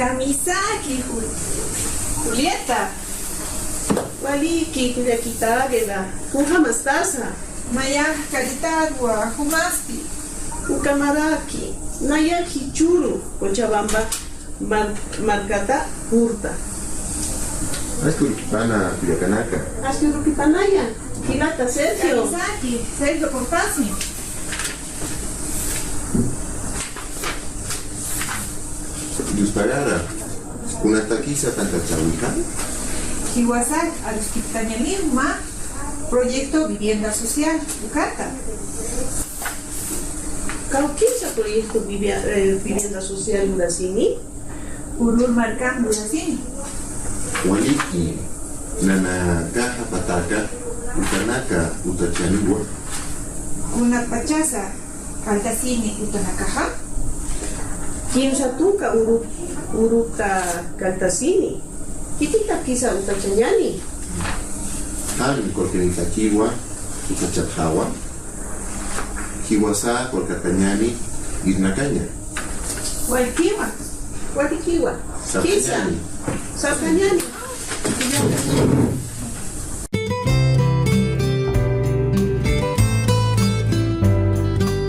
Kamisaki, Julieta. Waliki kullakitagela. Kuhamastasa. Maya Caritagua, Humasti. Kukamaraki. Nayaki churu. Cochabamba. Marcata Hurta. Asturukipana Culiacanaka. Asturukipanayan. Kilata Sergio. Kamisaki, Sergio Corpasi. Yuspagara. Una taquiza tanta chahuija. Kiwasak, Aluskiptañanisma, Proyecto Vivienda Social, Ucata. Cauquisa proyecto vivienda social Murasini. Urur Marcán, Burasini. Waliki. Nana caja pataca. Utanaka utachanigua. Una Pachasa, Caltasini, Utanakaja. Kimsatuka uruta Caltasini. Kitita kisa utachanyani. Han Corquenita Kiwa. Utachathawa. Kiwasa Corcatanyani. Iznacaña. Walkiwa. Walikiwa. Kisa. Sapanyani. Sapanyani.